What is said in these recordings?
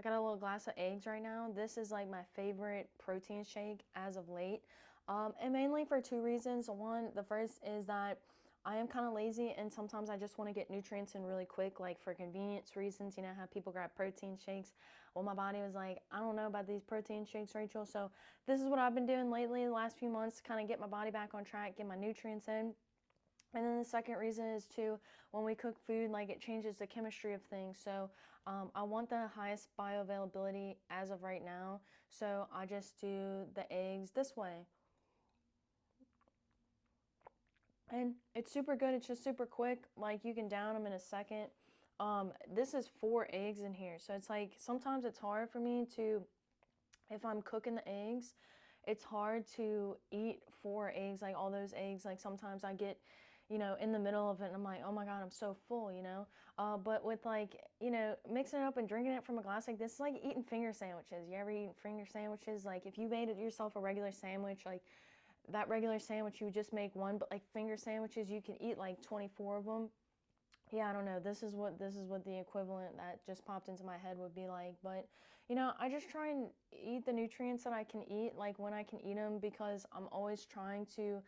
got a little glass of eggs right now. This is like my favorite protein shake as of late. And mainly for two reasons. One, the first is that I am kind of lazy and sometimes I just want to get nutrients in really quick, like for convenience reasons. You know how people grab protein shakes? Well, my body was like, I don't know about these protein shakes, Rachel. So this is what I've been doing lately, the last few months, to kind of get my body back on track, get my nutrients in. And then the second reason is too, when we cook food, like it changes the chemistry of things. So I want the highest bioavailability as of right now. So I just do the eggs this way. And it's super good. It's just super quick. Like you can down them in a second. This is 4 eggs in here. So it's like, sometimes it's hard for me to, if I'm cooking the eggs, it's hard to eat 4 eggs, like all those eggs. Like sometimes I get, in the middle of it and I'm like, oh my God, I'm so full, But with like, mixing it up and drinking it from a glass like this is like eating finger sandwiches. You ever eat finger sandwiches? Like if you made it yourself a regular sandwich, like that regular sandwich, you would just make one, but like finger sandwiches, you can eat like 24 of them. Yeah, I don't know. This is what the equivalent that just popped into my head would be like. But, I just try and eat the nutrients that I can eat, like when I can eat them, because I'm always trying to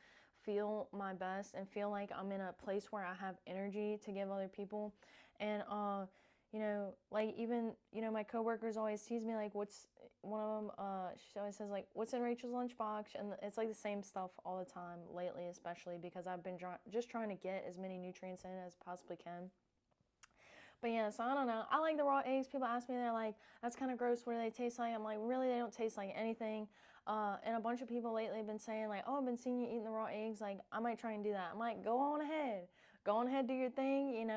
feel my best and feel like I'm in a place where I have energy to give other people. And like even, my coworkers always tease me like, what's one of them, she always says like, what's in Rachel's lunchbox? And it's like the same stuff all the time lately, especially because I've been just trying to get as many nutrients in as possibly can. But yeah, so I don't know. I like the raw eggs. People ask me, they're like, that's kind of gross. What do they taste like? I'm like, really, they don't taste like anything. And a bunch of people lately have been saying like, oh, I've been seeing you eating the raw eggs. Like, I might try and do that. I'm like, go on ahead. Go on ahead, do your thing,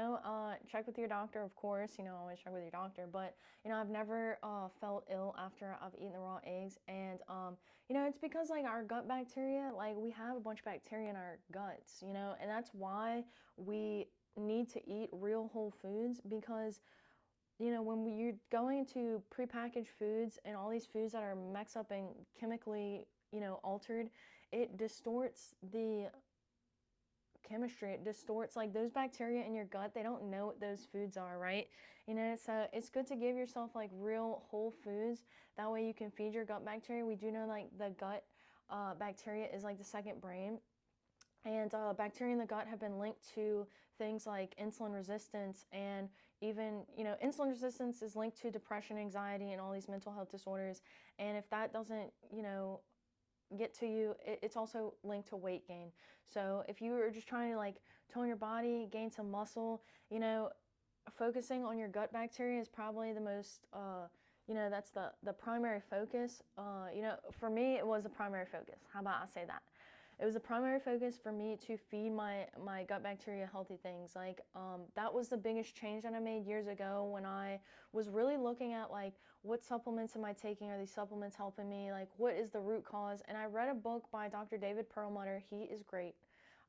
check with your doctor, of course, always check with your doctor. But, I've never felt ill after I've eaten the raw eggs. And, it's because like our gut bacteria, like we have a bunch of bacteria in our guts, and that's why we need to eat real whole foods, because when you're going to prepackaged foods and all these foods that are mixed up and chemically altered, it distorts the chemistry. It distorts like those bacteria in your gut. They don't know what those foods are, right? So it's good to give yourself like real whole foods. That way you can feed your gut bacteria. We do know like the gut bacteria is like the second brain. And bacteria in the gut have been linked to things like insulin resistance, and even, insulin resistance is linked to depression, anxiety, and all these mental health disorders. And if that doesn't, get to you, it's also linked to weight gain. So if you are just trying to like tone your body, gain some muscle, focusing on your gut bacteria is probably the most, that's the primary focus. For me, it was the primary focus. How about I say that? It was a primary focus for me to feed my gut bacteria healthy things. Like that was the biggest change that I made years ago, when I was really looking at like, what supplements am I taking? Are these supplements helping me? Like, what is the root cause? And I read a book by Dr. David Perlmutter. He is great.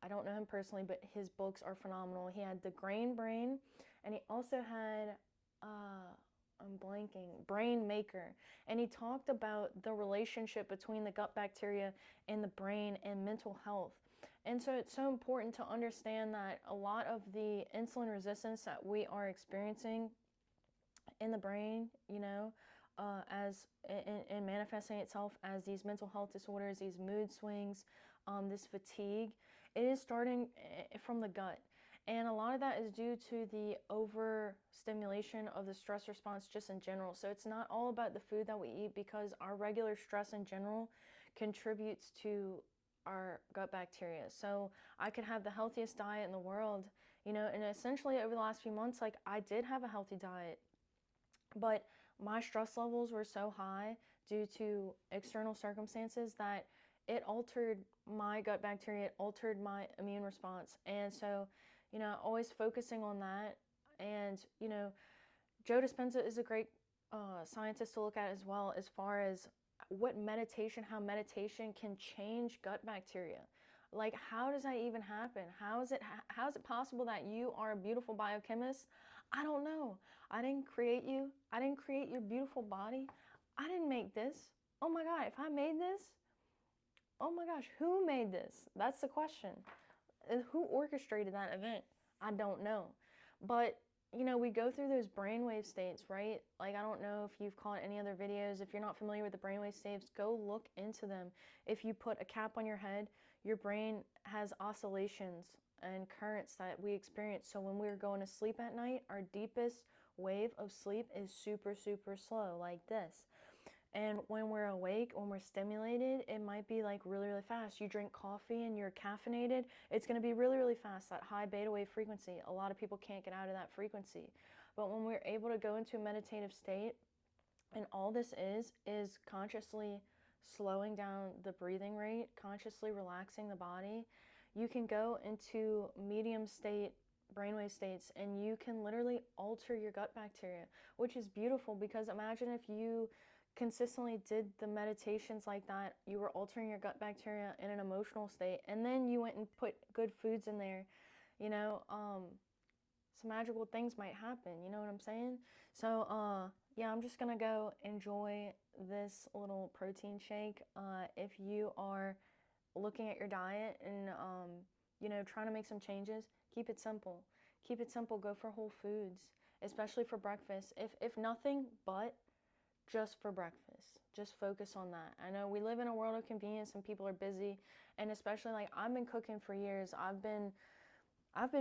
I don't know him personally, but his books are phenomenal. He had The Grain Brain, and he also had I'm blanking, Brain Maker. And he talked about the relationship between the gut bacteria and the brain and mental health. And so it's so important to understand that a lot of the insulin resistance that we are experiencing in the brain, as in manifesting itself as these mental health disorders, these mood swings, this fatigue, it is starting from the gut. And a lot of that is due to the overstimulation of the stress response just in general. So it's not all about the food that we eat, because our regular stress in general contributes to our gut bacteria. So I could have the healthiest diet in the world, and essentially over the last few months, like I did have a healthy diet, but my stress levels were so high due to external circumstances that it altered my gut bacteria, it altered my immune response. And so, always focusing on that. And, Joe Dispenza is a great scientist to look at as well, as far as how meditation can change gut bacteria. Like, how does that even happen? How is it possible that you are a beautiful biochemist? I don't know. I didn't create you. I didn't create your beautiful body. I didn't make this. Oh my God, if I made this, oh my gosh, who made this? That's the question. Who orchestrated that event? I don't know. But, you know, we go through those brainwave states, right? Like, I don't know if you've caught any other videos. If you're not familiar with the brainwave states, go look into them. If you put a cap on your head, your brain has oscillations and currents that we experience. So when we're going to sleep at night, our deepest wave of sleep is super, super slow, like this. And when we're awake, when we're stimulated, it might be like really, really fast. You drink coffee and you're caffeinated, it's going to be really, really fast, that high beta wave frequency. A lot of people can't get out of that frequency. But when we're able to go into a meditative state, and all this is consciously slowing down the breathing rate, consciously relaxing the body, you can go into medium state brainwave states and you can literally alter your gut bacteria, which is beautiful because imagine if you consistently did the meditations like that, you were altering your gut bacteria in an emotional state, and then you went and put good foods in there, you know, some magical things might happen, you know what I'm saying? So, yeah, I'm just gonna go enjoy this little protein shake. If you are looking at your diet and, you know, trying to make some changes, keep it simple. Keep it simple, go for whole foods, especially for breakfast. If nothing but just for breakfast. Just focus on that. I know we live in a world of convenience and people are busy, and especially like I've been cooking for years. I've been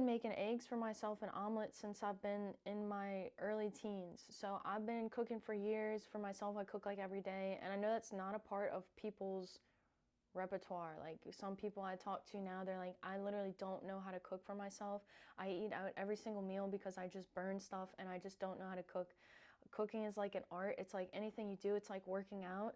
making eggs for myself and omelets since I've been in my early teens. So I've been cooking for years for myself. I cook like every day, and I know that's not a part of people's repertoire. Like some people I talk to now, they're like, I literally don't know how to cook for myself. I eat out every single meal because I just burn stuff and I just don't know how to cook. Cooking is like an art. It's like anything you do, it's like working out.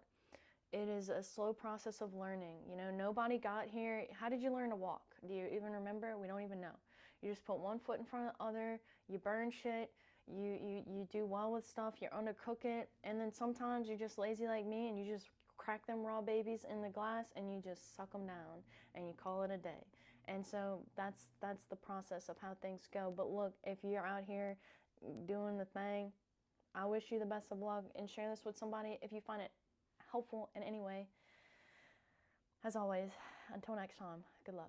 It is a slow process of learning. You know, nobody got here. How did you learn to walk? Do you even remember? We don't even know. You just put one foot in front of the other, you burn shit, you do well with stuff, you undercook it, and then sometimes you're just lazy like me and you just crack them raw babies in the glass and you just suck them down and you call it a day. And so that's the process of how things go. But look, if you're out here doing the thing, I wish you the best of luck and share this with somebody if you find it helpful in any way. As always, until next time, good luck.